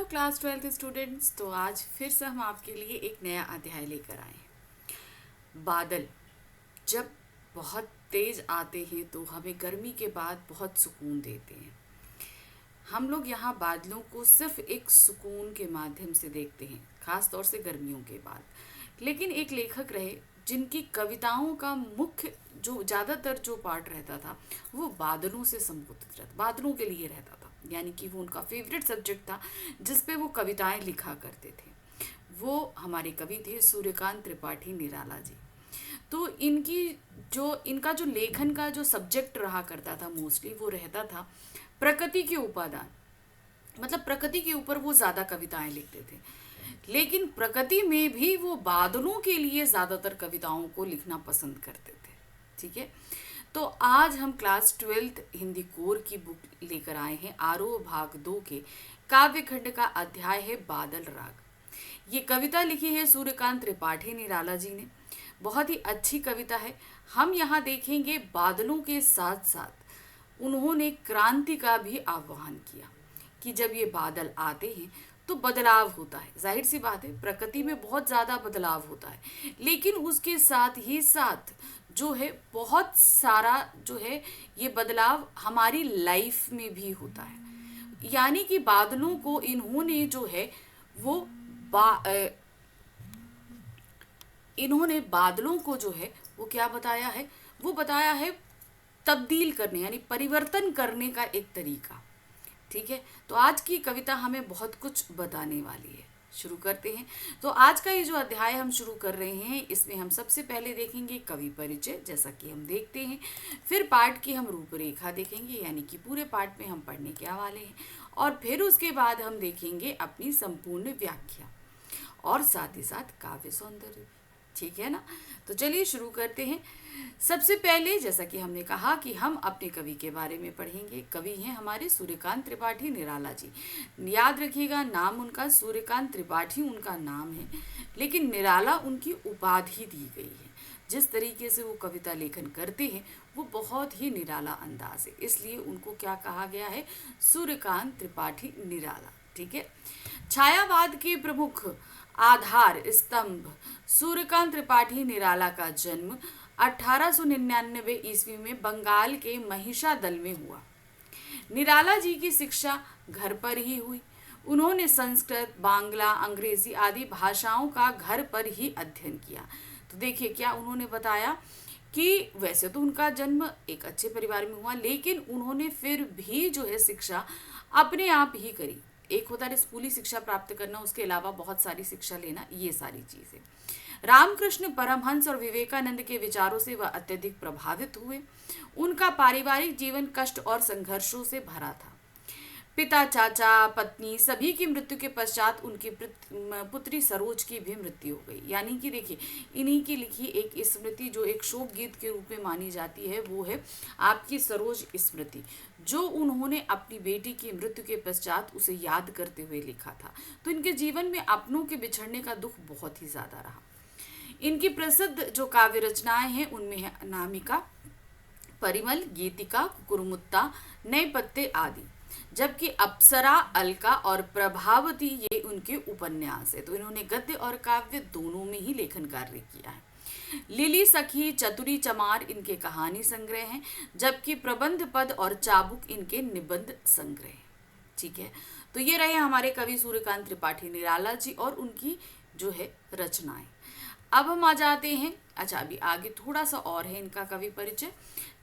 Class 12th students. तो आज फिर से हम आपके लिए एक नया अध्याय लेकर आए हैं। बादल जब बहुत तेज आते हैं तो हमें गर्मी के बाद बहुत सुकून देते हैं। हम लोग यहाँ बादलों को सिर्फ एक सुकून के माध्यम से देखते हैं, खास तौर से गर्मियों के बाद। लेकिन एक लेखक रहे जिनकी कविताओं का मुख्य जो ज़्यादातर जो पार्ट रहता था वो बादलों से संबोधित रहता, बादलों के लिए रहता था। यानी कि वो उनका फेवरेट सब्जेक्ट था जिस पे वो कविताएं लिखा करते थे। वो हमारे कवि थे सूर्यकांत त्रिपाठी निराला जी। तो इनका जो लेखन का जो सब्जेक्ट रहा करता था मोस्टली वो रहता था प्रकृति के उपादान, मतलब प्रकृति के ऊपर वो ज़्यादा कविताएं लिखते थे। लेकिन प्रकृति में भी वो बादलों के लिए ज़्यादातर कविताओं को लिखना पसंद करते थे। ठीक है, तो आज हम क्लास 12th हिंदी कोर की बुक लेकर आए हैं। आरोह भाग 2 के काव्य खंड का अध्याय है बादल राग। ये कविता लिखी है सूर्यकांत त्रिपाठी निराला जी ने। बहुत ही अच्छी कविता है। हम यहाँ देखेंगे बादलों के साथ साथ उन्होंने क्रांति का भी आह्वान किया कि जब ये बादल आते हैं तो बदलाव होता है। जाहिर सी बात है, प्रकृति में बहुत ज़्यादा बदलाव होता है, लेकिन उसके साथ ही साथ जो है बहुत सारा जो है ये बदलाव हमारी लाइफ में भी होता है। यानी कि बादलों को इन्होंने जो है वो इन्होंने बादलों को जो है वो क्या बताया है, वो बताया है तब्दील करने यानी परिवर्तन करने का एक तरीका। ठीक है, तो आज की कविता हमें बहुत कुछ बताने वाली है। शुरू करते हैं। तो आज का ये जो अध्याय हम शुरू कर रहे हैं इसमें हम सबसे पहले देखेंगे कवि परिचय, जैसा कि हम देखते हैं। फिर पाठ की हम रूपरेखा देखेंगे, यानी कि पूरे पाठ में हम पढ़ने क्या वाले हैं। और फिर उसके बाद हम देखेंगे अपनी संपूर्ण व्याख्या और साथ ही साथ काव्य सौंदर्य। ठीक है ना, तो चलिए शुरू करते हैं। सबसे पहले जैसा कि हमने कहा कि हम अपने कवि के बारे में पढ़ेंगे। कवि हैं हमारे सूर्यकांत त्रिपाठी निराला जी। याद रखिएगा, नाम उनका सूर्यकांत त्रिपाठी उनका नाम है, लेकिन निराला उनकी उपाधि दी गई है। जिस तरीके से वो कविता लेखन करते हैं वो बहुत ही निराला अंदाज है, इसलिए उनको क्या कहा गया है, सूर्यकांत त्रिपाठी निराला। ठीक है, छायावाद के प्रमुख आधार स्तंभ सूर्यकांत त्रिपाठी निराला का जन्म 1899 ईस्वी में बंगाल के महिषादल में हुआ। निराला जी की शिक्षा घर पर ही हुई। उन्होंने संस्कृत, बांग्ला, अंग्रेजी आदि भाषाओं का घर पर ही अध्ययन किया। तो देखिए क्या उन्होंने बताया कि वैसे तो उनका जन्म एक अच्छे परिवार में हुआ, लेकिन उन्होंने फिर भी जो है शिक्षा अपने आप ही करी। एक होता है स्कूली शिक्षा प्राप्त करना, उसके अलावा बहुत सारी शिक्षा लेना, ये सारी चीजें। रामकृष्ण परमहंस और विवेकानंद के विचारों से वह अत्यधिक प्रभावित हुए। उनका पारिवारिक जीवन कष्ट और संघर्षों से भरा था। पिता, चाचा, पत्नी सभी की मृत्यु के पश्चात उनकी पुत्री सरोज की भी मृत्यु हो गई। यानी कि देखिए इन्हीं की लिखी एक स्मृति जो एक शोक गीत के रूप में मानी जाती है वो है आपकी सरोज स्मृति, जो उन्होंने अपनी बेटी की मृत्यु के पश्चात उसे याद करते हुए लिखा था। तो इनके जीवन में अपनों के बिछड़ने का दुख बहुत ही ज्यादा रहा। इनकी प्रसिद्ध जो काव्य रचनाएं हैं उनमें है अनामिका, परिमल, गीतिका, कुकुरमुत्ता, नए पत्ते आदि। जबकि अप्सरा, अलका और प्रभावती ये उनके उपन्यास है। तो इन्होंने गद्य और काव्य दोनों में ही लेखन कार्य किया है। लिली, सखी, चतुरी, चमार इनके कहानी संग्रह हैं, जबकि प्रबंध पद और चाबुक इनके निबंध संग्रह हैं। ठीक है, तो ये रहे हमारे कवि सूर्यकांत त्रिपाठी निराला जी और उनकी जो है रचनाएं। अब हम आ जाते हैं, अच्छा अभी आगे थोड़ा सा और है इनका कवि परिचय।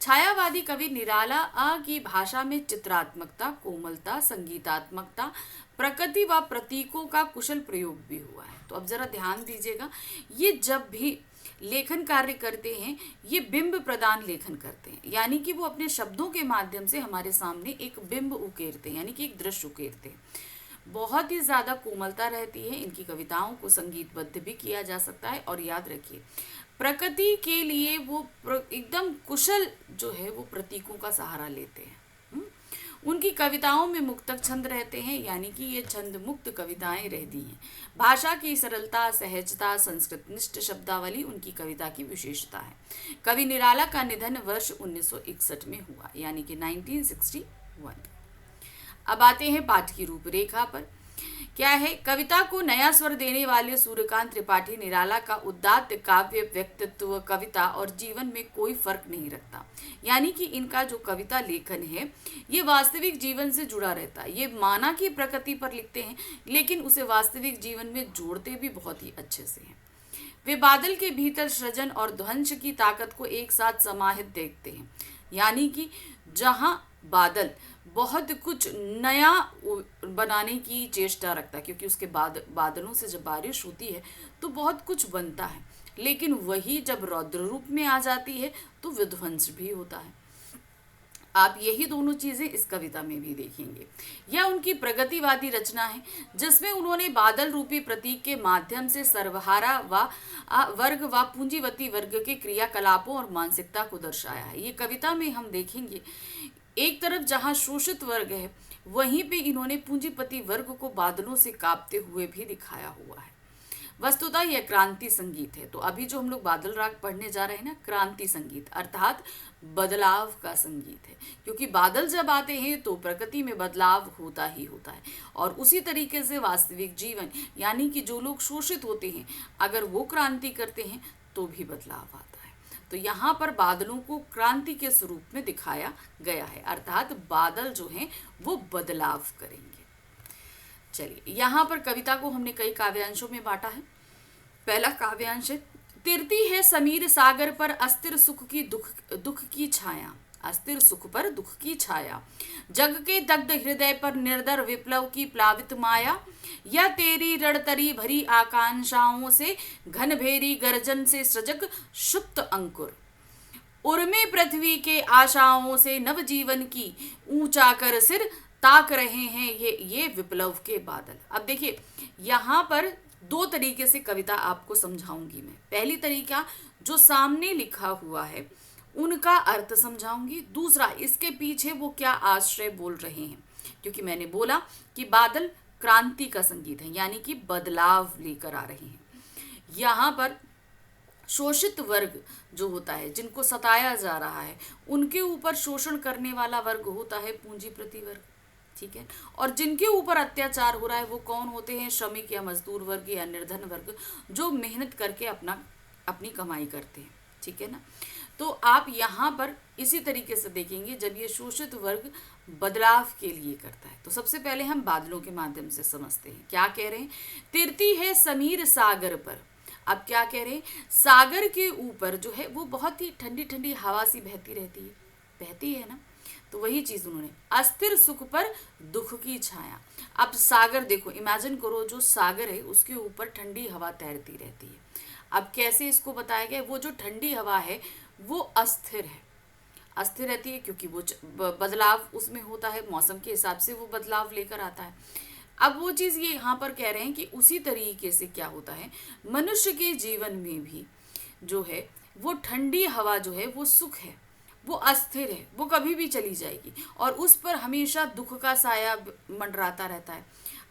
छायावादी कवि निराला की भाषा में चित्रात्मकता, कोमलता, संगीतात्मकता, प्रकृति व प्रतीकों का कुशल प्रयोग भी हुआ है। तो अब जरा ध्यान दीजिएगा, ये जब भी लेखन कार्य करते हैं ये बिंब प्रदान लेखन करते हैं, यानी कि वो अपने शब्दों के माध्यम से हमारे सामने एक बिंब उकेरते हैं, यानी कि एक दृश्य उकेरते हैं। बहुत ही ज़्यादा कोमलता रहती है। इनकी कविताओं को संगीतबद्ध भी किया जा सकता है। और याद रखिए प्रकृति के लिए वो एकदम कुशल जो है वो प्रतीकों का सहारा लेते हैं। उनकी कविताओं में मुक्तक छंद रहते हैं, यानी कि ये छंद मुक्त कविताएं रहती हैं। भाषा की सरलता, सहजता, संस्कृतनिष्ठ शब्दावली उनकी कविता की विशेषता है। कवि निराला का निधन वर्ष 1961 में हुआ, यानी कि 1961। अब आते हैं पाठ की रूपरेखा पर क्या है, कविता को नया स्वर देने वाले सूर्यकांत त्रिपाठी निराला का उदात्त काव्य व्यक्तित्व कविता और जीवन में कोई फर्क नहीं रखता। यानी कि इनका जो कविता लेखन है ये वास्तविक जीवन से जुड़ा रहता है। ये माना कि प्रकृति पर लिखते हैं लेकिन उसे वास्तविक जीवन में जोड़ते भी बहुत ही अच्छे से हैं। वे बादल के भीतर सृजन और ध्वंस की ताकत को एक साथ समाहित देखते हैं। यानी कि जहां बादल बहुत कुछ नया बनाने की चेष्टा रखता है, क्योंकि उसके बादलों से जब बारिश होती है तो बहुत कुछ बनता है, लेकिन वही जब रौद्र रूप में आ जाती है तो विध्वंस भी होता है। आप यही दोनों चीजें इस कविता में भी देखेंगे। यह उनकी प्रगतिवादी रचना है जिसमें उन्होंने बादल रूपी प्रतीक के माध्यम से सर्वहारा वर्ग व पूंजीवती वर्ग के क्रियाकलापों और मानसिकता को दर्शाया है। ये कविता में हम देखेंगे एक तरफ जहां शोषित वर्ग है वहीं पे इन्होंने पूंजीपति वर्ग को बादलों से कांपते हुए भी दिखाया हुआ है। वस्तुतः यह क्रांति संगीत है। तो अभी जो हम लोग बादल राग पढ़ने जा रहे हैं ना, क्रांति संगीत अर्थात बदलाव का संगीत है, क्योंकि बादल जब आते हैं तो प्रकृति में बदलाव होता ही होता है। और उसी तरीके से वास्तविक जीवन यानी कि जो लोग शोषित होते हैं अगर वो क्रांति करते हैं तो भी बदलाव आता है। तो यहाँ पर बादलों को क्रांति के स्वरूप में दिखाया गया है, अर्थात बादल जो हैं वो बदलाव करेंगे। चलिए, यहाँ पर कविता को हमने कई काव्यांशों में बांटा है। पहला काव्यांश है, तिरती है समीर सागर पर अस्थिर सुख की दुख की छाया, अस्थिर सुख पर दुख की छाया, जग के दग्ध हृदय पर निर्दर विप्लव की प्लावित माया, या तेरी रणतरी भरी आकांक्षाओं से घनभेरी गर्जन से सजग सुप्त अंकुर, उर्मे पृथ्वी के आशाओं से नवजीवन की ऊंचा कर सिर ताक रहे हैं ये विप्लव के बादल। अब देखिए यहाँ पर दो तरीके से कविता आपको समझाऊंगी मैं। पहली तरीका जो सामने लिखा हुआ है उनका अर्थ समझाऊंगी, दूसरा इसके पीछे वो क्या आश्रय बोल रहे हैं, क्योंकि मैंने बोला कि बादल क्रांति का संगीत है यानी कि बदलाव लेकर आ रहे हैं। यहाँ पर शोषित वर्ग जो होता है, जिनको सताया जा रहा है, उनके ऊपर शोषण करने वाला वर्ग होता है पूंजीपति वर्ग, ठीक है। और जिनके ऊपर अत्याचार हो रहा है वो कौन होते हैं, श्रमिक या मजदूर वर्ग या निर्धन वर्ग, जो मेहनत करके अपनी कमाई करते हैं, ठीक है ना। तो आप यहाँ पर इसी तरीके से देखेंगे जब ये शोषित वर्ग बदलाव के लिए करता है। तो सबसे पहले हम बादलों के माध्यम से समझते हैं क्या कह रहे हैं। तिरती है समीर सागर पर, अब क्या कह रहे हैं, सागर के ऊपर जो है वो बहुत ही ठंडी ठंडी हवा सी बहती है ना, तो वही चीज उन्होंने, अस्थिर सुख पर दुख की छाया। अब सागर देखो, इमेजिन करो जो सागर है उसके ऊपर ठंडी हवा तैरती रहती है। अब कैसे इसको बताया गया, वो जो ठंडी हवा है वो अस्थिर है, अस्थिर रहती है क्योंकि वो बदलाव उसमें होता है, मौसम के हिसाब से वो बदलाव लेकर आता है। अब वो चीज़ ये यहाँ पर कह रहे हैं कि उसी तरीके से क्या होता है, मनुष्य के जीवन में भी जो है वो ठंडी हवा जो है वो सुख है, वो अस्थिर है, वो कभी भी चली जाएगी और उस पर हमेशा दुख का साया मंडराता रहता है।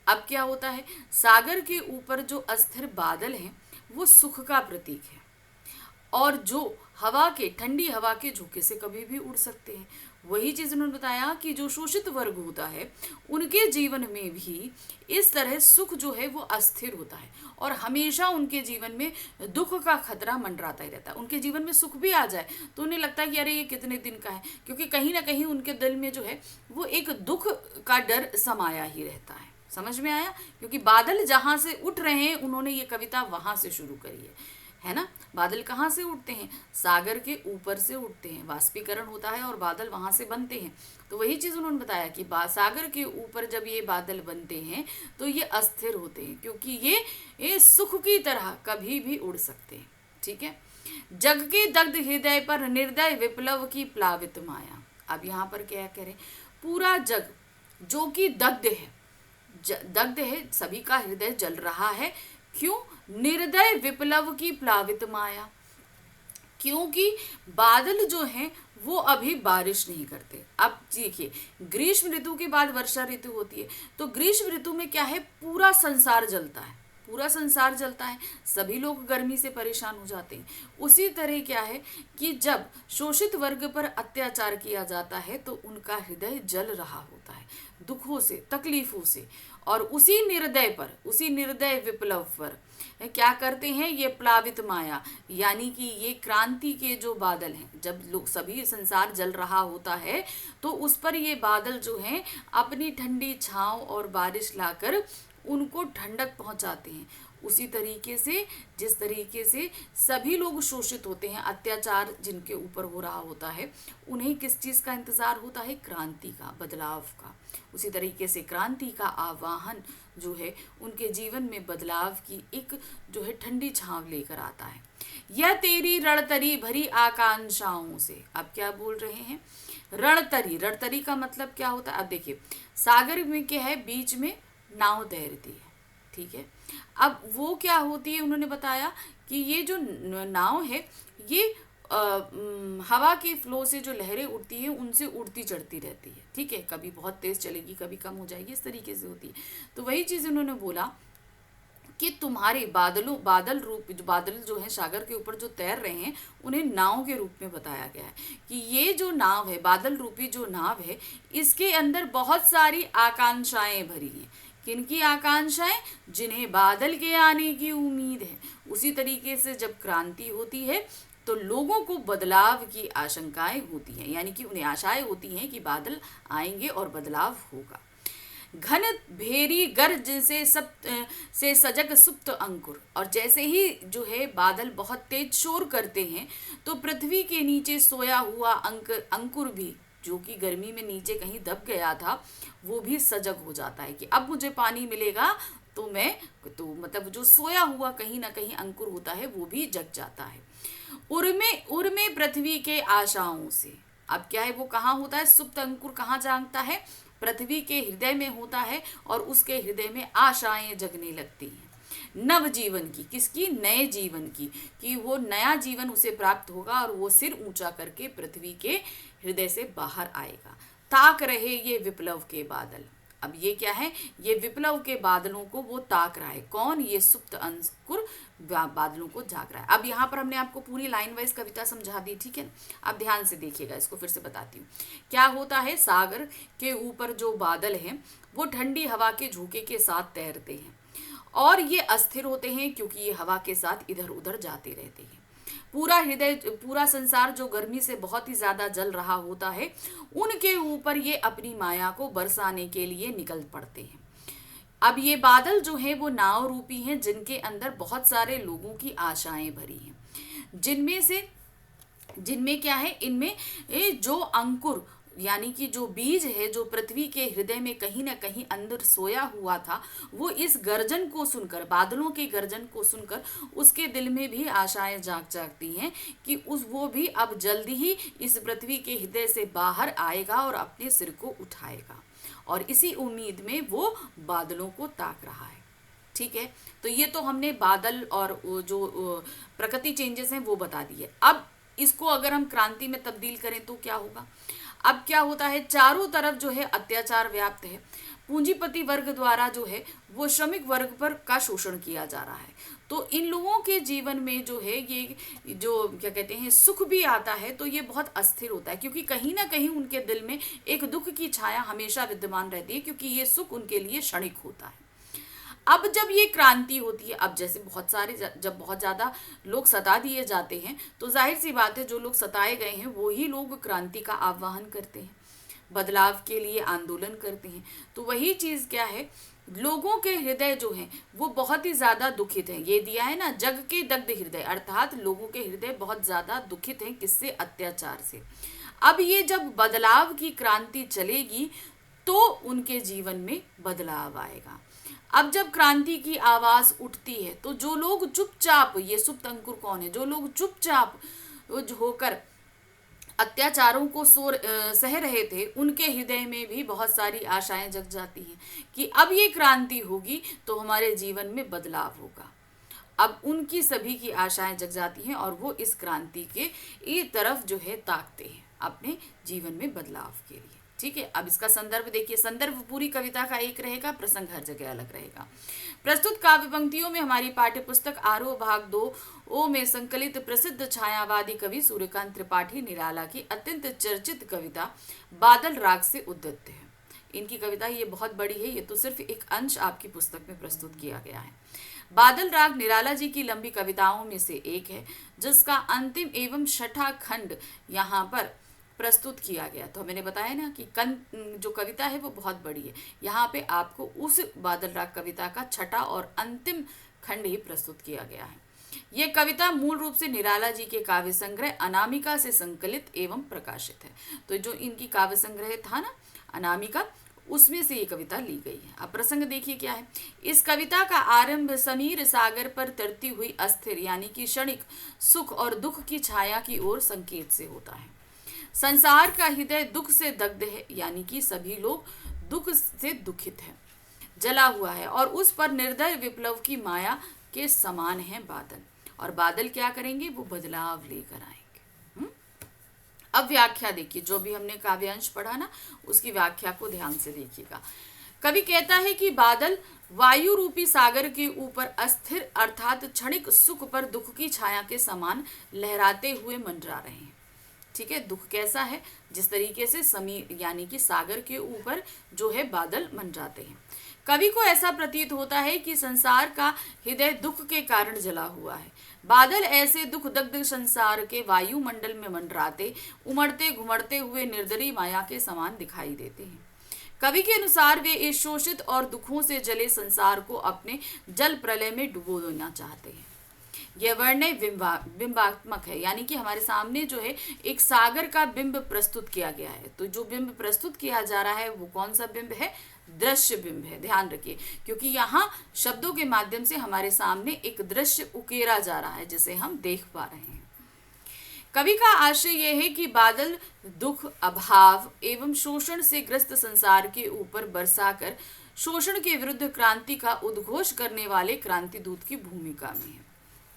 अब क्या होता है, सागर के ऊपर जो अस्थिर बादल हैं वो सुख का प्रतीक है और जो हवा के, ठंडी हवा के झोंके से कभी भी उड़ सकते हैं। वही चीज उन्होंने बताया कि जो शोषित वर्ग होता है उनके जीवन में भी इस तरह सुख जो है वो अस्थिर होता है और हमेशा उनके जीवन में दुख का खतरा मंडराता ही रहता है। उनके जीवन में सुख भी आ जाए तो उन्हें लगता है कि अरे ये कितने दिन का है, क्योंकि कहीं ना कहीं उनके दिल में जो है वो एक दुख का डर समाया ही रहता है। समझ में आया, क्योंकि बादल जहां से उठ रहे हैं उन्होंने ये कविता वहां से शुरू करी है ना। बादल कहाँ से उठते हैं, सागर के ऊपर से उठते हैं, वाष्पीकरण होता है और बादल वहां से बनते हैं। तो वही चीज उन्होंने बताया कि सागर के ऊपर जब ये बादल बनते हैं तो ये अस्थिर होते हैं क्योंकि ये सुख की तरह कभी भी उड़ सकते हैं, ठीक है। जग के दग्ध हृदय पर निर्दय विप्लव की प्लावित माया। अब यहाँ पर क्या करें, पूरा जग जो कि दग्ध है, सभी का हृदय जल रहा है। क्यों, निर्दय विप्लव की प्लावित माया, क्योंकि बादल जो हैं वो अभी बारिश नहीं करते। अब देखिए, ग्रीष्म ऋतु के बाद वर्षा ऋतु होती है, तो ग्रीष्म ऋतु में क्या है, पूरा संसार जलता है, पूरा संसार जलता है, सभी लोग गर्मी से परेशान हो जाते हैं। उसी तरह क्या है कि जब शोषित वर्ग पर अत्याचार किया जाता है तो उनका हृदय जल रहा होता है दुखों से, तकलीफों से, और उसी निर्दय विप्लव पर क्या करते हैं ये प्लावित माया, यानी कि ये क्रांति के जो बादल हैं, जब लोग सभी संसार जल रहा होता है तो उस पर ये बादल जो हैं अपनी ठंडी छांव और बारिश लाकर उनको ठंडक पहुंचाते हैं। उसी तरीके से जिस तरीके से सभी लोग शोषित होते हैं, अत्याचार जिनके ऊपर हो रहा होता है, उन्हें किस चीज़ का इंतज़ार होता है? क्रांति का, बदलाव का। उसी तरीके से क्रांति का आवाहन जो है उनके जीवन में बदलाव की एक जो है ठंडी छांव लेकर आता है। यह तेरी रणतरी भरी आकांक्षाओं से, अब क्या बोल रहे हैं? रणतरी का मतलब क्या होता है? अब देखिए, सागर में क्या है, बीच में नाव तैरती है, ठीक है। अब वो क्या होती है, उन्होंने बताया कि ये जो नाव है ये हवा के फ्लो से जो लहरें उठती हैं उनसे उड़ती चढ़ती रहती है, ठीक है। कभी बहुत तेज चलेगी, कभी कम हो जाएगी, इस तरीके से होती है। तो वही चीज़ उन्होंने बोला कि तुम्हारे बादल जो है सागर के ऊपर जो तैर रहे हैं उन्हें नाव के रूप में बताया गया है कि ये जो नाव है, बादल रूपी जो नाव है, इसके अंदर बहुत सारी आकांक्षाएं भरी हैं। किनकी आकांक्षाएं? जिन्हें बादल के आने की उम्मीद है। उसी तरीके से जब क्रांति होती है तो लोगों को बदलाव की आशंकाएं होती हैं, यानी कि उन्हें आशाएं होती हैं कि बादल आएंगे और बदलाव होगा। घन भेरी गर्ज से सजग सुप्त अंकुर, और जैसे ही जो है बादल बहुत तेज शोर करते हैं तो पृथ्वी के नीचे सोया हुआ अंकुर भी, जो कि गर्मी में नीचे कहीं दब गया था, वो भी सजग हो जाता है कि अब मुझे पानी मिलेगा। तो मतलब जो सोया हुआ कहीं ना कहीं अंकुर होता है वो भी जग जाता है। उर्मे पृथ्वी के आशाओं से, अब क्या है, वो कहाँ होता है? सुप्त अंकुर कहाँ जागता है? पृथ्वी के हृदय में होता है, और उसके हृदय में आशाएं जगने लगती हैं नव जीवन की। किसकी? नए जीवन की, कि वो नया जीवन उसे प्राप्त होगा और वो सिर ऊंचा करके पृथ्वी के हृदय से बाहर आएगा। ताक रहे ये विप्लव के बादल। अब ये क्या है? ये विप्लव के बादलों को वो ताक रहा है। कौन? ये सुप्त अंकुर बादलों को जाग रहा है। अब यहाँ पर हमने आपको पूरी लाइन वाइज कविता समझा दी, ठीक है। अब ध्यान से देखिएगा, इसको फिर से बताती हूँ। क्या होता है? सागर के ऊपर जो बादल हैं वो ठंडी हवा के झोंके के साथ तैरते हैं, और ये अस्थिर होते हैं क्योंकि ये हवा के साथ इधर उधर जाते रहते हैं। पूरा संसार जो गर्मी से बहुत ही ज्यादा जल रहा होता है, उनके ऊपर ये अपनी माया को बरसाने के लिए निकल पड़ते हैं। अब ये बादल जो है वो नाव रूपी हैं, जिनके अंदर बहुत सारे लोगों की आशाएं भरी हैं, जिनमें क्या है, इनमें जो अंकुर यानी कि जो बीज है, जो पृथ्वी के हृदय में कहीं ना कहीं अंदर सोया हुआ था, वो इस गर्जन को सुनकर, बादलों के गर्जन को सुनकर उसके दिल में भी आशाएं जागती हैं कि वो भी अब जल्दी ही इस पृथ्वी के हृदय से बाहर आएगा और अपने सिर को उठाएगा, और इसी उम्मीद में वो बादलों को ताक रहा है, ठीक है। तो ये तो हमने बादल और जो प्रकृति चेंजेस हैं वो बता दिए। अब इसको अगर हम क्रांति में तब्दील करें तो क्या होगा? अब क्या होता है? चारों तरफ जो है अत्याचार व्याप्त है। पूंजीपति वर्ग द्वारा जो है वो श्रमिक वर्ग पर का शोषण किया जा रहा है। तो इन लोगों के जीवन में जो है ये जो क्या कहते हैं सुख भी आता है, तो ये बहुत अस्थिर होता है, क्योंकि कहीं ना कहीं उनके दिल में एक दुख की छाया हमेशा विद्यमान रहती है, क्योंकि ये सुख उनके लिए क्षणिक होता है। अब जब ये क्रांति होती है, अब जैसे जब बहुत ज़्यादा लोग सता दिए जाते हैं, तो जाहिर सी बात है जो लोग सताए गए हैं वही लोग क्रांति का आह्वान करते हैं, बदलाव के लिए आंदोलन करते हैं। तो वही चीज़ क्या है, लोगों के हृदय जो हैं वो बहुत ही ज़्यादा दुखित हैं। ये दिया है ना, जग के दग्ध हृदय, अर्थात लोगों के हृदय बहुत ज़्यादा दुखित हैं। किससे? अत्याचार से। अब ये जब बदलाव की क्रांति चलेगी तो उनके जीवन में बदलाव आएगा। अब जब क्रांति की आवाज उठती है तो जो लोग चुपचाप, ये सुप्त अंकुर कौन है? जो लोग चुपचाप होकर अत्याचारों को सह रहे थे, उनके हृदय में भी बहुत सारी आशाएं जग जाती हैं कि अब ये क्रांति होगी तो हमारे जीवन में बदलाव होगा। अब उनकी सभी की आशाएं जग जाती हैं और वो इस क्रांति के तरफ जो है ताकते हैं अपने जीवन में बदलाव के लिए, ठीक है। अब इसका संदर्भ देखिए, संदर्भ पूरी कविता का एक रहेगा, प्रसंग हर जगह अलग रहेगा। प्रस्तुत काव्य पंक्तियों में हमारी पाठ्य पुस्तक आरोह भाग 2 में संकलित प्रसिद्ध छायावादी कवि सूर्यकांत त्रिपाठी निराला की अत्यंत चर्चित कविता बादल राग से उद्धृत है। इनकी कविता ये बहुत बड़ी है, ये तो सिर्फ एक अंश आपकी पुस्तक में प्रस्तुत किया गया है। बादल राग निराला जी की लंबी कविताओं में से एक है, जिसका अंतिम एवं छठा खंड यहाँ पर प्रस्तुत किया गया। तो मैंने बताया ना कि जो कविता है वो बहुत बड़ी है। यहाँ पे आपको उस बादल राग कविता का छठा और अंतिम खंड ही प्रस्तुत किया गया है। ये कविता मूल रूप से निराला जी के काव्य संग्रह अनामिका से संकलित एवं प्रकाशित है। तो जो इनकी काव्य संग्रह था ना अनामिका, उसमें से ये कविता ली गई है। अब प्रसंग देखिए क्या है। इस कविता का आरंभ समीर सागर पर तरती हुई अस्थिर यानी कि क्षणिक सुख और दुख की छाया की ओर संकेत से होता है। संसार का हृदय दुख से दग्ध है, यानी कि सभी लोग दुख से दुखित है, जला हुआ है, और उस पर निर्दय विप्लव की माया के समान है बादल। और बादल क्या करेंगे, वो बदलाव लेकर आएंगे। अब व्याख्या देखिए, जो भी हमने काव्यांश पढ़ा ना उसकी व्याख्या को ध्यान से देखिएगा। कवि कहता है कि बादल वायु रूपी सागर के ऊपर अस्थिर अर्थात क्षणिक सुख पर दुख की छाया के समान लहराते हुए मंडरा रहे हैं। ठीक है, दुख कैसा है, जिस तरीके से समीर यानी कि सागर के ऊपर जो है बादल मंडराते हैं। कवि को ऐसा प्रतीत होता है कि संसार का हृदय दुख के कारण जला हुआ है। बादल ऐसे दुख दग्ध संसार के वायुमंडल में मंडराते उमड़ते घुमड़ते हुए निर्दयी माया के समान दिखाई देते हैं। कवि के अनुसार वे इस शोषित और दुखों से जले संसार को अपने जल प्रलय में डुबो देना चाहते हैं। यह वर्णय बिंबात्मक है, यानी कि हमारे सामने जो है एक सागर का बिंब प्रस्तुत किया गया है। तो जो बिंब प्रस्तुत किया जा रहा है वो कौन सा बिंब है, दृश्य बिंब है। ध्यान रखिए, क्योंकि यहाँ शब्दों के माध्यम से हमारे सामने एक दृश्य उकेरा जा रहा है जिसे हम देख पा रहे हैं। कवि का आशय यह है कि बादल दुख, अभाव एवं शोषण से ग्रस्त संसार के ऊपर बरसाकर शोषण के विरुद्ध क्रांति का उद्घोष करने वाले क्रांति दूत की भूमिका में है।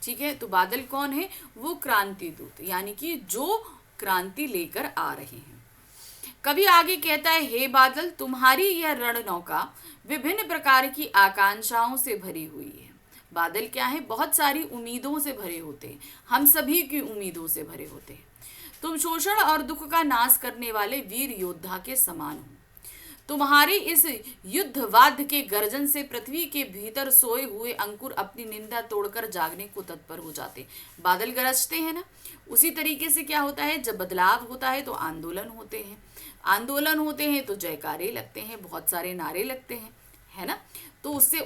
ठीक है, तो बादल कौन है, वो क्रांति दूत, यानी कि जो क्रांति लेकर आ रहे हैं। कवि आगे कहता है, हे बादल, तुम्हारी यह रण नौका विभिन्न प्रकार की आकांक्षाओं से भरी हुई है। बादल क्या है, बहुत सारी उम्मीदों से भरे होते हैं, हम सभी की उम्मीदों से भरे होते हैं। तुम शोषण और दुख का नाश करने वाले वीर योद्धा के समान हो। तुम्हारे इस युद्धवाद्य के गर्जन से पृथ्वी के भीतर सोए हुए अंकुर अपनी निंदा तोड़कर जागने को तत्पर हो जाते। बादल गरजते हैं ना, उसी तरीके से क्या होता है, जब बदलाव होता है तो आंदोलन होते हैं, आंदोलन होते हैं तो जयकारे लगते हैं, बहुत सारे नारे लगते हैं, है ना। तो उससे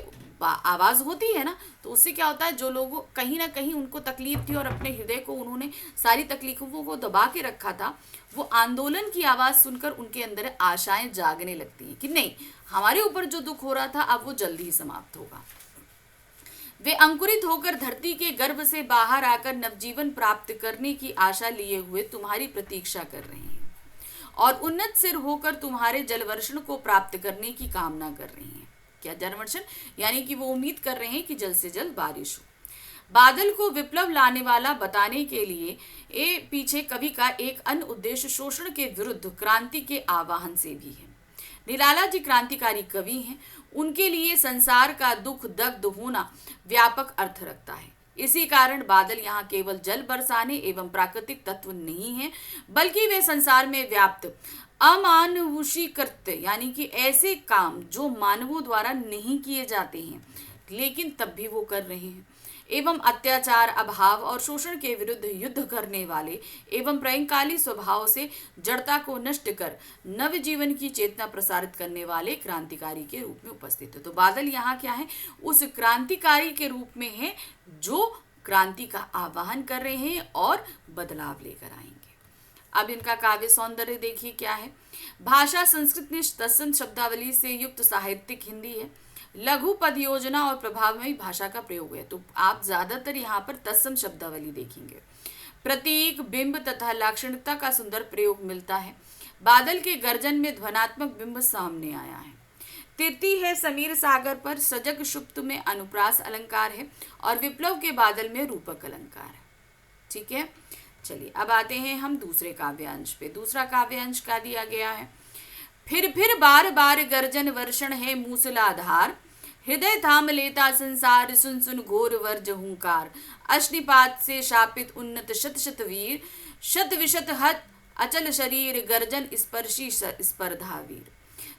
आवाज होती है ना, तो उससे क्या होता है, जो लोगों कहीं ना कहीं उनको तकलीफ थी और अपने हृदय को उन्होंने सारी तकलीफों को दबा के रखा था, वो आंदोलन की आवाज सुनकर उनके अंदर आशाएं जागने लगती हैं कि नहीं, हमारे ऊपर जो दुख हो रहा था अब वो जल्दी ही समाप्त होगा। वे अंकुरित होकर धरती के गर्भ से बाहर आकर नवजीवन प्राप्त करने की आशा लिए हुए तुम्हारी प्रतीक्षा कर रहे हैं और उन्नत सिर होकर तुम्हारे जलवर्षण को प्राप्त करने की कामना कर रहे हैं। क्या जलवर्षण, यानी कि वो उम्मीद कर रहे हैं कि जल्द से जल्द बारिश हो। बादल को विप्लव लाने वाला बताने के लिए पीछे कवि का एक अन्य उद्देश्य शोषण के विरुद्ध क्रांति के आह्वान से भी है। निराला जी क्रांतिकारी कवि हैं, उनके लिए संसार का दुख दग्ध होना व्यापक अर्थ रखता है। इसी कारण बादल यहाँ केवल जल बरसाने एवं प्राकृतिक तत्व नहीं है, बल्कि वे संसार में व्याप्त अमानुषीकृत यानी कि ऐसे काम जो मानवों द्वारा नहीं किए जाते हैं लेकिन तब भी वो कर रहे हैं, एवं अत्याचार, अभाव और शोषण के विरुद्ध युद्ध करने वाले एवं प्रलयकाली स्वभाव से जड़ता को नष्ट कर नव जीवन की चेतना प्रसारित करने वाले क्रांतिकारी के रूप में उपस्थित है। तो बादल यहाँ क्या है, उस क्रांतिकारी के रूप में है जो क्रांति का आह्वान कर रहे हैं और बदलाव लेकर आएंगे। अब इनका काव्य सौंदर्य देखिए क्या है। भाषा संस्कृत में तत्सम शब्दावली से युक्त साहित्यिक हिंदी है। लघु पद योजना और प्रभावमयी भाषा का प्रयोग है। तो आप ज्यादातर यहाँ पर तत्सम शब्दावली देखेंगे। प्रतीक, बिंब तथा लाक्षणिकता का सुंदर प्रयोग मिलता है। बादल के गर्जन में ध्वनात्मक बिंब सामने आया है। तीर्थी है समीर सागर पर, सजग शुप्त में अनुप्रास अलंकार है और विप्लव के बादल में रूपक अलंकार है। ठीक है, चलिए अब आते हैं हम दूसरे काव्यांश पे। दूसरा काव्यांश का दिया गया है, फिर बार बार गर्जन वर्षण है मूसलाधार, हृदय थाम लेता संसार सुन सुन घोर वर्ज हुंकार, अश्निपात से शापित उन्नत शत शत वीर, शत विशत हत अचल शरीर गर्जन स्पर्शी स्पर्धा वीर।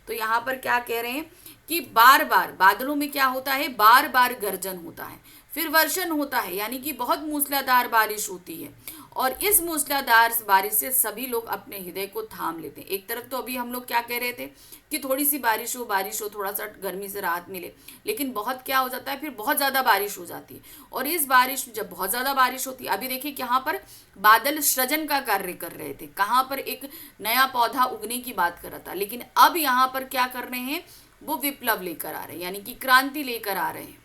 तो यहाँ पर क्या कह रहे हैं कि बार बार बादलों में क्या होता है, बार बार गर्जन होता है, फिर वर्षण होता है, यानी कि बहुत मूसलाधार बारिश होती है। और इस मूसलाधार बारिश से सभी लोग अपने हृदय को थाम लेते हैं। एक तरफ तो अभी हम लोग क्या कह रहे थे कि थोड़ी सी बारिश हो, थोड़ा सा गर्मी से राहत मिले, लेकिन बहुत क्या हो जाता है, फिर बहुत ज़्यादा बारिश हो जाती है। और इस बारिश, जब बहुत ज़्यादा बारिश होती है, अभी देखिए यहाँ पर बादल सृजन का कार्य कर रहे थे, कहाँ पर एक नया पौधा उगने की बात कर रहा था, लेकिन अब यहाँ पर क्या कर रहे हैं, वो विप्लव लेकर आ रहे हैं, यानी कि क्रांति लेकर आ रहे हैं,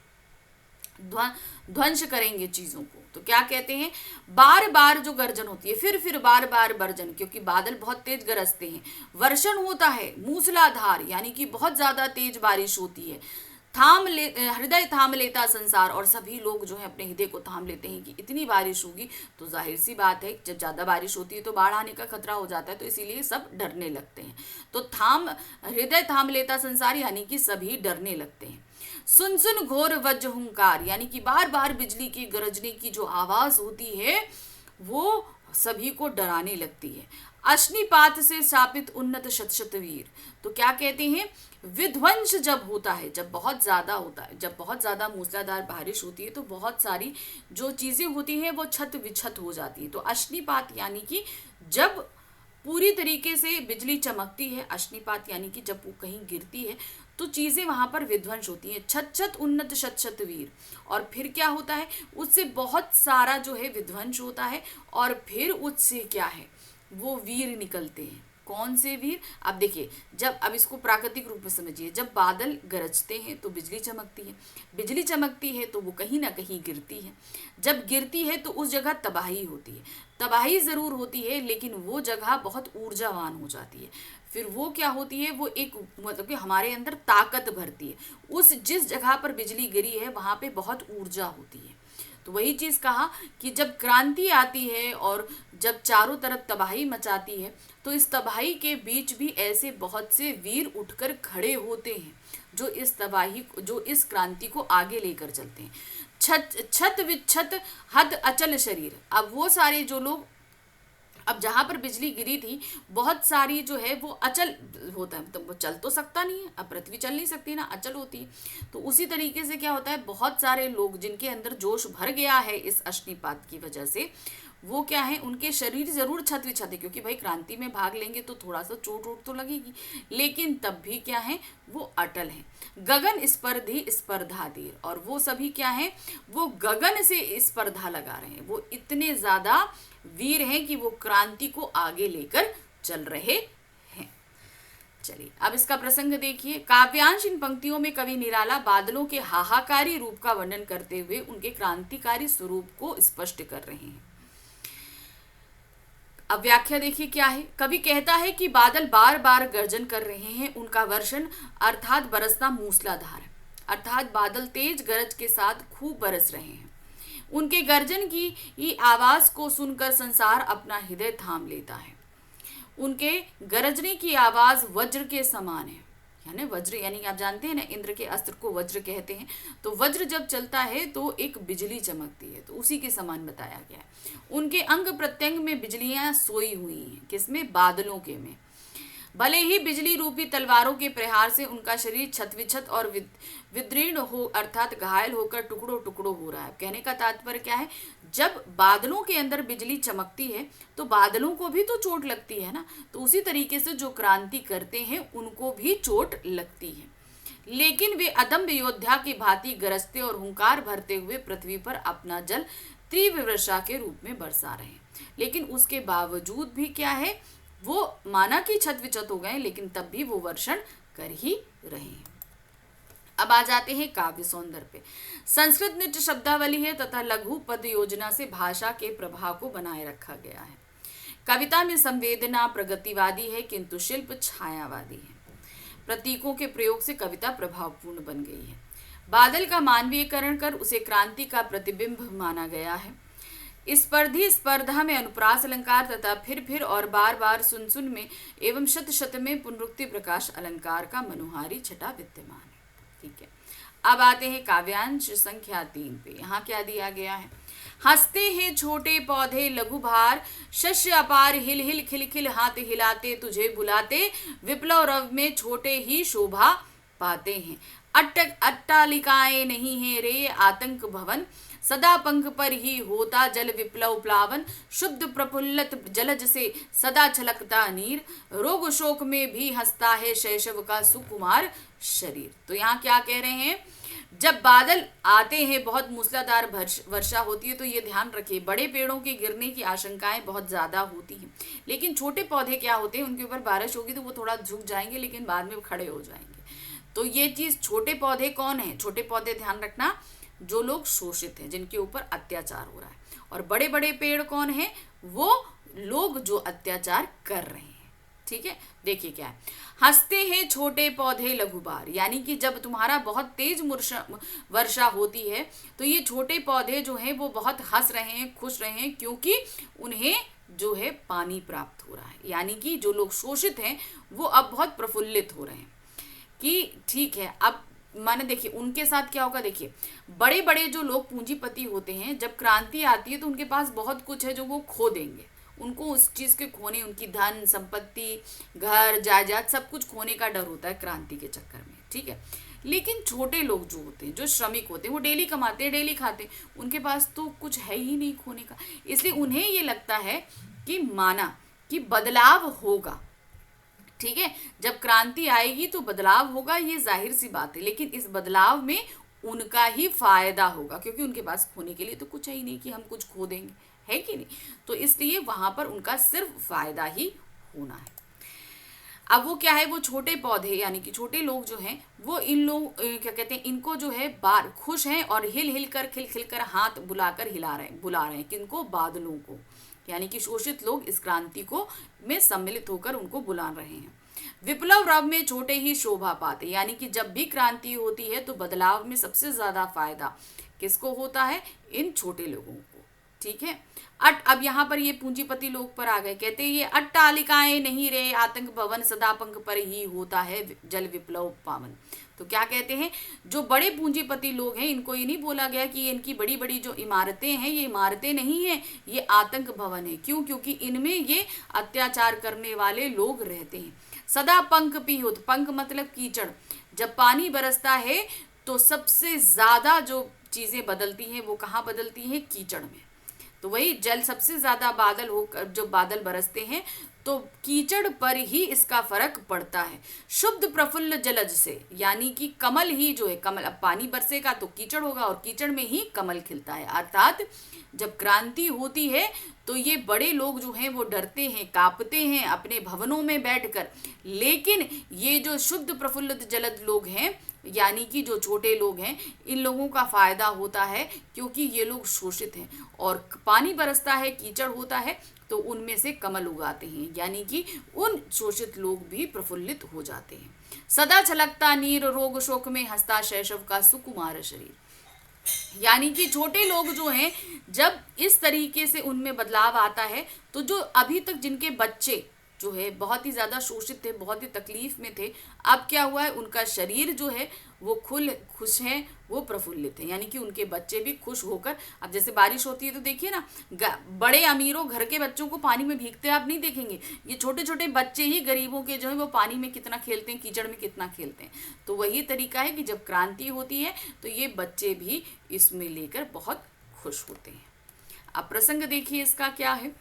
ध्वंस करेंगे चीजों को। तो क्या कहते हैं, बार बार जो गर्जन होती है, फिर बार बार वर्जन, क्योंकि बादल बहुत तेज गरजते हैं, वर्षण होता है मूसलाधार, यानी कि बहुत ज्यादा तेज बारिश होती है, हृदय थाम लेता संसार, और सभी लोग जो है अपने हृदय को थाम लेते हैं कि इतनी बारिश होगी। तो जाहिर सी बात है, जब ज्यादा बारिश होती है तो बाढ़ आने का खतरा हो जाता है, तो इसीलिए सब डरने लगते हैं। तो हृदय थाम लेता संसार, यानी कि सभी डरने लगते हैं। सुन सुन घोर वज्र हुंकार, यानी कि बार बार बिजली की गरजने की जो आवाज होती है वो सभी को डराने लगती है। अश्निपात से शापित उन्नत शत वीर, तो क्या कहते हैं, विध्वंस जब होता है, जब बहुत ज्यादा होता है, जब बहुत ज्यादा मूसलाधार बारिश होती है, तो बहुत सारी जो चीजें होती हैं वो छत विछत हो जाती है। तो अश्निपात यानी कि जब पूरी तरीके से बिजली चमकती है, अश्निपात यानी कि जब वो कहीं गिरती है तो चीजें वहां पर विध्वंस होती हैं। छत छत उन्नत शत वीर, और फिर क्या होता है, उससे बहुत सारा जो है विध्वंस होता है, और फिर उससे क्या है, वो वीर निकलते हैं। कौन से वीर, अब देखिए, अब इसको प्राकृतिक रूप में समझिए, जब बादल गरजते हैं तो बिजली चमकती है, बिजली चमकती है तो वो कहीं ना कहीं गिरती है, जब गिरती है तो उस जगह तबाही होती है, तबाही जरूर होती है, लेकिन वो जगह बहुत ऊर्जावान हो जाती है। फिर वो क्या होती है, वो एक मतलब कि हमारे अंदर ताकत भरती है। जिस जगह पर बिजली गिरी है वहां पे बहुत ऊर्जा होती है। तो वही चीज कहा कि जब क्रांति आती है और जब चारों तरफ तबाही मचाती है, तो इस तबाही के बीच भी ऐसे बहुत से वीर उठकर खड़े होते हैं जो इस क्रांति को आगे लेकर चलते हैं। छत विच्छत हद अचल शरीर, अब वो सारे जो लोग, अब जहां पर बिजली गिरी थी, बहुत सारी जो है वो अचल होता है, मतलब वो चल तो सकता नहीं है, अब पृथ्वी चल नहीं सकती ना, अचल होती है। तो उसी तरीके से क्या होता है, बहुत सारे लोग जिनके अंदर जोश भर गया है इस अश्निपात की वजह से, वो क्या है, उनके शरीर जरूर छत विछत है, क्योंकि भाई क्रांति में भाग लेंगे तो थोड़ा सा चोट वोट तो लगेगी, लेकिन तब भी क्या है, वो अटल है। गगन स्पर्धी स्पर्धा देर, और वो सभी क्या है, वो गगन से स्पर्धा लगा रहे हैं, वो इतने ज्यादा वीर हैं कि वो क्रांति को आगे लेकर चल रहे हैं। चलिए अब इसका प्रसंग देखिए। काव्यांश इन पंक्तियों में कवि निराला बादलों के हाहाकारी रूप का वर्णन करते हुए उनके क्रांतिकारी स्वरूप को स्पष्ट कर रहे हैं। अब व्याख्या देखिए क्या है। कवि कहता है कि बादल बार बार गर्जन कर रहे हैं, उनका वर्षण अर्थात बरसना मूसलाधार है, अर्थात बादल तेज गरज के साथ खूब बरस रहे हैं। उनके गर्जन की आवाज को सुनकर संसार अपना हृदय थाम लेता है। उनके गरजने की आवाज वज्र के समान है, यानी वज्र, यानी आप जानते हैं ना, इंद्र के अस्त्र को वज्र कहते हैं, तो वज्र जब चलता है तो एक बिजली चमकती है, तो उसी के समान बताया गया है। उनके अंग प्रत्यंग में बिजलियां सोई हुई हैं, किसमें, बादलों के में। भले ही बिजली रूपी तलवारों के प्रहार से उनका शरीर छतविछत और विदीर्ण हो, अर्थात घायल होकर टुकड़ों टुकड़ों हो रहा है। कहने का तात्पर्य क्या है, जब बादलों के अंदर बिजली चमकती है तो बादलों को भी तो चोट लगती है ना, तो उसी तरीके से जो क्रांति करते हैं उनको भी चोट लगती है, लेकिन वे अदम्य योद्धा की भांति गरजते और हुंकार भरते हुए पृथ्वी पर अपना जल तीव्र वर्षा के रूप में बरसा रहे हैं। लेकिन उसके बावजूद भी क्या है, वो माना कि छत विछत हो गए, लेकिन तब भी वो वर्षण कर ही रहे हैं। अब आ जाते हैं काव्य सौंदर्य पे। संस्कृत नृत्य शब्दावली है तथा लघु पद योजना से भाषा के प्रभाव को बनाए रखा गया है। कविता में संवेदना प्रगतिवादी है, किंतु शिल्प छायावादी है। प्रतीकों के प्रयोग से कविता प्रभावपूर्ण बन गई है। बादल का मानवीयकरण कर उसे क्रांति का प्रतिबिंब माना गया है। स्पर्धी स्पर्धा में अनुप्रास अलंकार तथा फिर और बार बार सुन में एवं शत शत में पुनरुक्ति प्रकाश अलंकार का मनोहारी छटा विद्यमान है। ठीक है, अब आते हैं काव्यांश संख्या 3 पे। यहाँ क्या दिया गया है, हंसते हैं छोटे पौधे लघु भार, शस्य अपार हिल हिल खिलखिल हाथ हिलाते तुझे बुलाते, विप्लव रव में छोटे ही शोभा पाते हैं। अट्टालिकाएं नहीं है रे आतंक भवन, सदा पंख पर ही होता जल विप्लव प्लावन, शुद्ध प्रफुल्लत जलज से सदा छलकता नीर, रोग शोक में भी हंसता है शैशव का सुकुमार शरीर। तो यहाँ क्या कह रहे हैं, जब बादल आते हैं, बहुत मूसलाधार वर्षा होती है, तो ये ध्यान रखिए बड़े पेड़ों के गिरने की आशंकाएं बहुत ज्यादा होती हैं, लेकिन छोटे पौधे क्या होते हैं, उनके ऊपर बारिश होगी तो वो थोड़ा झुक जाएंगे लेकिन बाद में खड़े हो जाएंगे। तो ये चीज, छोटे पौधे कौन है, छोटे पौधे ध्यान रखना जो लोग शोषित हैं, जिनके ऊपर अत्याचार हो रहा है, और बड़े बड़े पेड़ कौन है, वो लोग जो अत्याचार कर रहे हैं। ठीक है, देखिए क्या है, हंसते हैं छोटे पौधे लघुबार, यानी कि जब तुम्हारा बहुत तेज वर्षा होती है तो ये छोटे पौधे जो हैं वो बहुत हंस रहे हैं, खुश रहे हैं, क्योंकि उन्हें जो है पानी प्राप्त हो रहा है। यानी कि जो लोग शोषित हैं वो अब बहुत प्रफुल्लित हो रहे हैं कि ठीक है, अब माने देखिए उनके साथ क्या होगा, देखिए बड़े बड़े जो लोग पूंजीपति होते हैं, जब क्रांति आती है तो उनके पास बहुत कुछ है जो वो खो देंगे, उनको उस चीज के खोने, उनकी धन संपत्ति, घर जायदाद, सब कुछ खोने का डर होता है क्रांति के चक्कर में। ठीक है, लेकिन छोटे लोग जो होते हैं, जो श्रमिक होते हैं, वो डेली कमाते हैं, डेली खाते हैं, उनके पास तो कुछ है ही नहीं खोने का, इसलिए उन्हें ये लगता है कि माना कि बदलाव होगा। ठीक है, जब क्रांति आएगी तो बदलाव होगा, ये जाहिर सी बात है, लेकिन इस बदलाव में उनका ही फायदा होगा, क्योंकि उनके पास खोने के लिए तो कुछ है ही नहीं कि हम कुछ खो देंगे, है कि नहीं। तो इसलिए वहां पर उनका सिर्फ फायदा ही होना है। अब वो क्या है, वो छोटे पौधे यानी कि छोटे लोग जो हैं वो इन लोग क्या कहते हैं, इनको जो है बार खुश हैं और हिल हिल कर खिल खिल कर हाथ बुलाकर बुला रहे हैं किनको, बादलों को, यानी कि शोषित लोग इस क्रांति को में सम्मिलित होकर उनको बुला रहे हैं। विप्लव रव में छोटे ही शोभा पाते, यानी कि जब भी क्रांति होती है तो बदलाव में सबसे ज्यादा फायदा किसको होता है, इन छोटे लोगों को। ठीक है, अब यहाँ पर ये पूंजीपति लोग पर आ गए, कहते हैं ये अट्टालिकाएं नहीं रे आतंक भवन, सदा पंख पर ही होता है जल विप्लव पावन। तो क्या कहते हैं, जो बड़े पूंजीपति लोग हैं इनको ये नहीं बोला गया कि ये इनकी बड़ी बड़ी जो इमारतें हैं ये इमारतें नहीं है, ये आतंक भवन है। क्यों, क्योंकि इनमें ये अत्याचार करने वाले लोग रहते हैं। सदा पंख पीहुत, पंख मतलब कीचड़, जब पानी बरसता है तो सबसे ज्यादा जो चीजें बदलती हैं वो कहाँ बदलती हैं, कीचड़ में। तो वही जल सबसे ज्यादा बादल होकर जो बादल बरसते हैं तो कीचड़ पर ही इसका फर्क पड़ता है। शुद्ध प्रफुल्ल जलज से, यानी कि कमल ही जो है, कमल, अब पानी बरसेगा तो कीचड़ होगा और कीचड़ में ही कमल खिलता है। अर्थात जब क्रांति होती है तो ये बड़े लोग जो हैं वो डरते हैं, कांपते हैं अपने भवनों में बैठकर, लेकिन ये जो शुद्ध प्रफुल्लित जलद लोग हैं यानी कि जो छोटे लोग हैं, इन लोगों का फायदा होता है क्योंकि ये लोग शोषित हैं और पानी बरसता है, कीचड़ होता है तो उनमें से कमल उगाते हैं, यानी कि उन शोषित लोग भी प्रफुल्लित हो जाते हैं। सदा छलकता नीर, रोग शोक में हंसता शैशव का सुकुमार शरीर, यानी कि छोटे लोग जो हैं जब इस तरीके से उनमें बदलाव आता है तो जो अभी तक जिनके बच्चे जो है बहुत ही ज्यादा शोषित थे, बहुत ही तकलीफ में थे, अब क्या हुआ है, उनका शरीर जो है वो खुश है, वो प्रफुल्लित है, यानी कि उनके बच्चे भी खुश होकर, अब जैसे बारिश होती है तो देखिए ना, बड़े अमीरों घर के बच्चों को पानी में भीगते आप नहीं देखेंगे, ये छोटे छोटे बच्चे ही गरीबों के जो है वो पानी में कितना खेलते हैं, कीचड़ में कितना खेलते हैं। तो वही तरीका है कि जब क्रांति होती है तो ये बच्चे भी इसमें लेकर बहुत खुश होते हैं। अब प्रसंग देखिए इसका क्या है।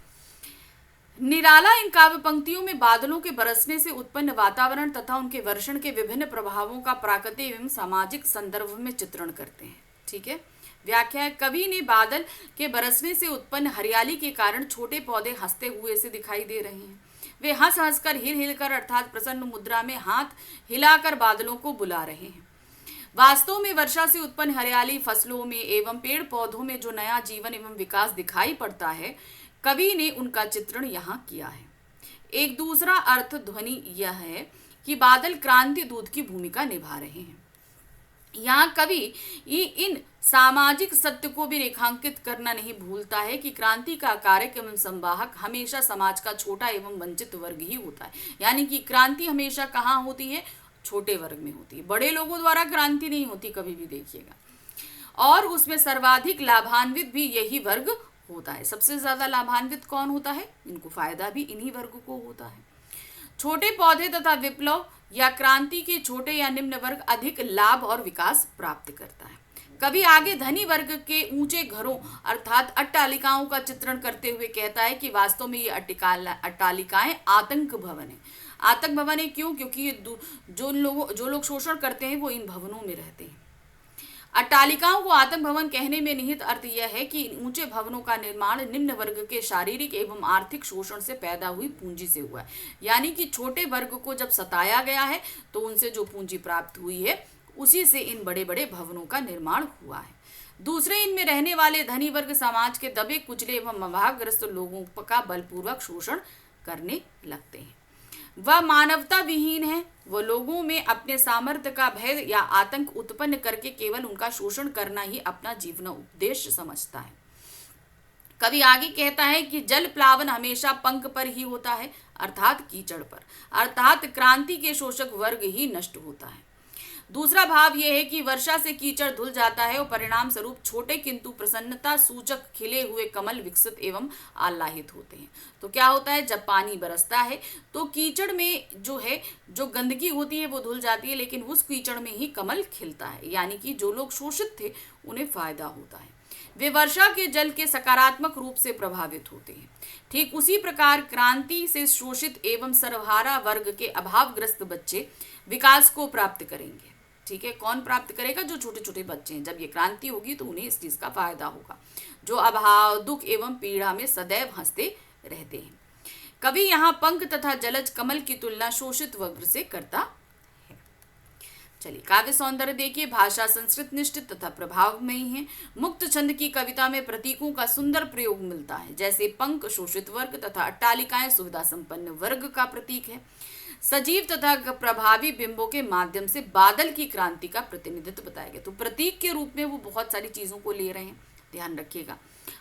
निराला इन काव्य पंक्तियों में बादलों के बरसने से उत्पन्न वातावरण तथा उनके वर्षण के विभिन्न प्रभावों का प्राकृतिक एवं सामाजिक संदर्भ में चित्रण करते हैं। ठीक है, व्याख्या है, कवि ने बादल के बरसने से उत्पन्न हरियाली के कारण छोटे पौधे हंसते हुए से दिखाई दे रहे हैं। वे हंस हंस कर हिल हिल कर अर्थात प्रसन्न मुद्रा में हाथ हिलाकर बादलों को बुला रहे हैं। वास्तव में वर्षा से उत्पन्न हरियाली, फसलों में एवं पेड़ पौधों में जो नया जीवन एवं विकास दिखाई पड़ता है, कवि ने उनका चित्रण यहाँ किया है। एक दूसरा अर्थ ध्वनि यह है कि बादल क्रांति दूत की भूमिका निभा रहे हैं। यहाँ कवि इन सामाजिक सत्य को भी रेखांकित करना नहीं भूलता है कि क्रांति का कारक एवं संवाहक हमेशा समाज का छोटा एवं वंचित वर्ग ही होता है। यानी कि क्रांति हमेशा कहाँ होती है, छोटे वर्ग में होती है, बड़े लोगों द्वारा क्रांति नहीं होती, कभी भी देखिएगा। और उसमें सर्वाधिक लाभान्वित भी यही वर्ग होता है। सबसे ज्यादा लाभान्वित कौन होता है? इनको फायदा भी इन्हीं वर्ग को होता है। छोटे पौधे तथा विप्लव या क्रांति के छोटे या निम्न वर्ग अधिक लाभ और विकास प्राप्त करता है। कभी आगे धनी वर्ग के ऊंचे घरों अर्थात अट्टालिकाओं का चित्रण करते हुए कहता है कि वास्तव में ये अट्टालिकाएं आतंक भवन है। आतंक भवन है क्यों? क्योंकि ये जो लोग शोषण करते हैं वो इन भवनों में रहते हैं। अट्टालिकाओं को आतंक भवन कहने में निहित अर्थ यह है कि इन ऊंचे भवनों का निर्माण निम्न वर्ग के शारीरिक एवं आर्थिक शोषण से पैदा हुई पूंजी से हुआ है। यानी कि छोटे वर्ग को जब सताया गया है तो उनसे जो पूंजी प्राप्त हुई है उसी से इन बड़े बड़े भवनों का निर्माण हुआ है। दूसरे, इनमें रहने वाले धनी वर्ग समाज के दबे कुचले एवं अभावग्रस्त लोगों का बलपूर्वक शोषण करने लगते हैं। वह मानवता विहीन है। वह लोगों में अपने सामर्थ्य का भय या आतंक उत्पन्न करके केवल उनका शोषण करना ही अपना जीवन उद्देश्य समझता है। कभी आगे कहता है कि जल प्लावन हमेशा पंख पर ही होता है, अर्थात कीचड़ पर, अर्थात क्रांति के शोषक वर्ग ही नष्ट होता है। दूसरा भाव यह है कि वर्षा से कीचड़ धुल जाता है और परिणाम स्वरूप छोटे किंतु प्रसन्नता सूचक खिले हुए कमल विकसित एवं आह्लादित होते हैं। तो क्या होता है, जब पानी बरसता है तो कीचड़ में जो गंदगी होती है वो धुल जाती है, लेकिन उस कीचड़ में ही कमल खिलता है। यानी कि जो लोग शोषित थे उन्हें फायदा होता है। वे वर्षा के जल के सकारात्मक रूप से प्रभावित होते हैं। ठीक उसी प्रकार क्रांति से शोषित एवं सर्वहारा वर्ग के अभावग्रस्त बच्चे विकास को प्राप्त करेंगे। ठीक है, कौन प्राप्त करेगा? जो छोटे छोटे बच्चे हैं। जब ये क्रांति होगी तो उन्हें इस चीज का फायदा होगा, जो अभाव, दुख एवं पीड़ा में सदैव हंसते रहते हैं। कवि यहाँ पंख तथा जलज कमल की तुलना शोषित वर्ग से करता है। चलिए, काव्य सौंदर्य देखिए। भाषा संस्कृत निष्ठित तथा प्रभावमयी है। मुक्त छंद की कविता में प्रतीकों का सुंदर प्रयोग मिलता है। जैसे पंख शोषित वर्ग तथा अट्टालिकाएं सुविधा संपन्न वर्ग का प्रतीक है। सजीव तथा प्रभावी बिंबों के माध्यम से बादल की क्रांति का प्रतिनिधित्व बताया गया। तो प्रतीक के रूप में वो बहुत सारी चीजों को ले रहे हैं, ध्यान रखिएगा।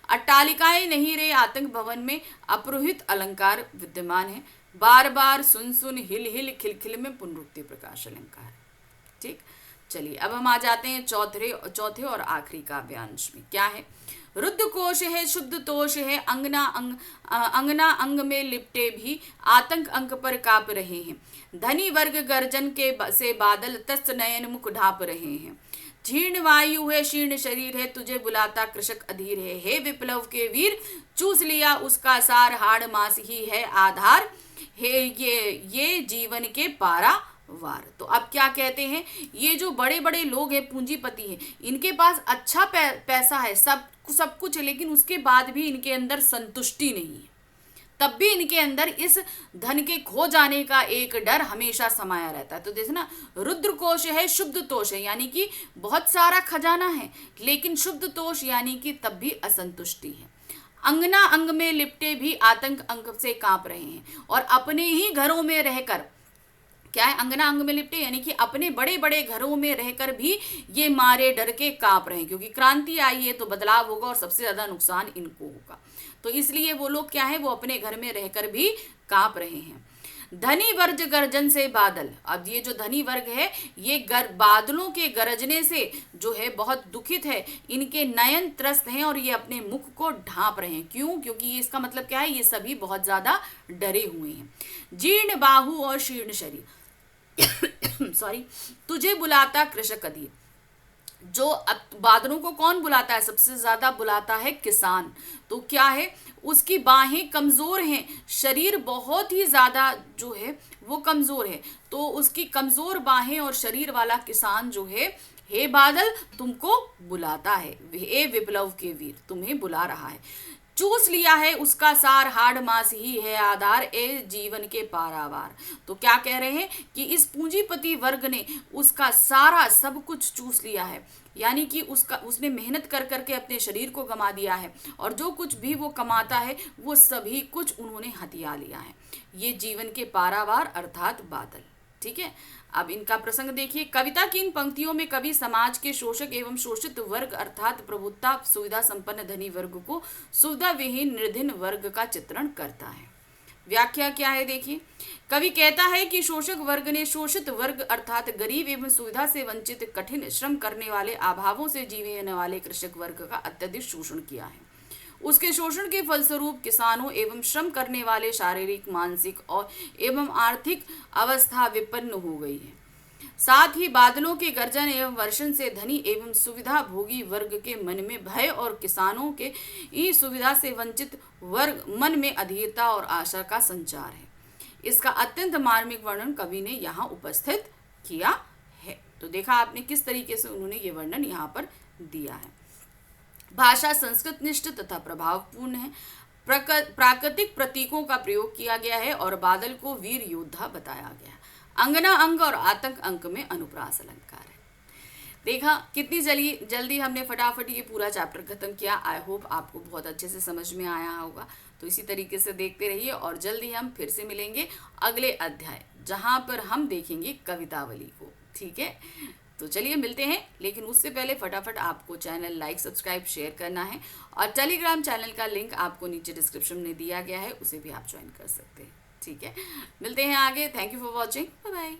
अट्टालिकाएं नहीं रहे आतंक भवन में अपुरोहित अलंकार विद्यमान है। बार बार, सुन सुन, हिल हिल, खिलखिल में पुनरुक्ति प्रकाश अलंकार। ठीक, चलिए अब हम आ जाते हैं चौथे और आखिरी काव्यांश में। क्या है? रुद्र कोश है, शुद्ध तोष है, अंगना अंग में लिपटे भी आतंक अंक पर काप रहे हैं। धनी वर्ग गर्जन के से बादल तस्त नयन मुख ढाप रहे हैं। जीर्ण वायु है, शीर्ण शरीर है, तुझे बुलाता कृषक अधीर है। हे विप्लव के वीर, चूस लिया उसका सार, हाड़ मास ही है आधार। हे ये जीवन के पारा वार। तो अब क्या कहते हैं, ये जो बड़े बड़े लोग हैं, पूंजीपति हैं, इनके पास अच्छा पैसा है, सब कुछ है, लेकिन उसके बाद भी इनके अंदर संतुष्टि नहीं है। तब भी इनके अंदर इस धन के खो जाने का एक डर हमेशा समाया रहता है। तो देखो ना, रुद्र कोश है, शुद्ध तोष है, यानी कि बहुत सारा खजाना है, लेकिन शुद्ध तोष यानी कि तब भी असंतुष्टि है। अंगना अंग में लिपटे भी आतंक अंक से कांप रहे हैं। और अपने ही घरों में रहकर, क्या है अंगना अंग में लिपटे, यानी कि अपने बड़े बड़े घरों में रहकर भी ये मारे डर के कांप रहे हैं, क्योंकि क्रांति आई है तो बदलाव होगा और सबसे ज्यादा नुकसान इनको होगा। तो इसलिए वो लोग क्या है, वो अपने घर में रहकर भी कांप रहे हैं। धनी वर्ग गर्जन से बादल। अब ये जो धनी वर्ग है, ये बादलों के गरजने से जो है बहुत दुखित है। इनके नयन त्रस्त हैं और ये अपने मुख को ढांप रहे हैं। क्यों? क्योंकि ये इसका मतलब क्या है, ये सभी बहुत ज्यादा डरे हुए हैं। जीर्ण बाहु और शीर्ण शरीर सॉरी, तुझे बुलाता कृषक अधीर। जो बादलों को कौन बुलाता है? सबसे ज्यादा बुलाता है किसान। तो क्या है, उसकी बाहें कमजोर हैं, शरीर बहुत ही ज्यादा जो है वो कमजोर है। तो उसकी कमजोर बाहें और शरीर वाला किसान जो है, हे बादल तुमको बुलाता है, हे विप्लव के वीर तुम्हें बुला रहा है। चूस लिया है उसका सार, हाड़ मास ही है आधार, ए जीवन के पारावार। तो क्या कह रहे हैं कि इस पूंजीपति वर्ग ने उसका सारा सब कुछ चूस लिया है, यानी कि उसने मेहनत कर करके अपने शरीर को गंवा दिया है, और जो कुछ भी वो कमाता है वो सभी कुछ उन्होंने हथिया लिया है। ये जीवन के पारावार अर्थात बादल। ठीक है, अब इनका प्रसंग देखिए। कविता की इन पंक्तियों में कवि समाज के शोषक एवं शोषित वर्ग अर्थात प्रभुत्ता सुविधा संपन्न धनी वर्ग को सुविधा विहीन निर्धन वर्ग का चित्रण करता है। व्याख्या क्या है देखिए। कवि कहता है कि शोषक वर्ग ने शोषित वर्ग अर्थात गरीब एवं सुविधा से वंचित, कठिन श्रम करने वाले, अभावों से जीने वाले कृषक वर्ग का अत्यधिक शोषण किया है। उसके शोषण के फलस्वरूप किसानों एवं श्रम करने वाले शारीरिक, मानसिक और एवं आर्थिक अवस्था विपन्न हो गई है। साथ ही बादलों के गर्जन एवं वर्षण से धनी एवं सुविधा भोगी वर्ग के मन में भय और किसानों के इस सुविधा से वंचित वर्ग मन में अधीरता और आशा का संचार है। इसका अत्यंत मार्मिक वर्णन कवि ने यहाँ उपस्थित किया है। तो देखा आपने किस तरीके से उन्होंने ये वर्णन यहाँ पर दिया है। भाषा संस्कृत निष्ठ तथा प्रभावपूर्ण है। प्राकृतिक प्रतीकों का प्रयोग किया गया है और बादल को वीर योद्धा बताया गया है। अंगना अंग और आतंक अंक में अनुप्रास अलंकार है। देखा कितनी जल्दी हमने फटाफट ये पूरा चैप्टर खत्म किया। आई होप आपको बहुत अच्छे से समझ में आया होगा। तो इसी तरीके से देखते रहिए और जल्दी हम फिर से मिलेंगे अगले अध्याय, जहां पर हम देखेंगे कवितावली को। ठीक है, तो चलिए मिलते हैं, लेकिन उससे पहले फटाफट आपको चैनल लाइक, सब्सक्राइब, शेयर करना है और टेलीग्राम चैनल का लिंक आपको नीचे डिस्क्रिप्शन में दिया गया है, उसे भी आप ज्वाइन कर सकते हैं। ठीक है, मिलते हैं आगे। Thank you for watching, bye bye.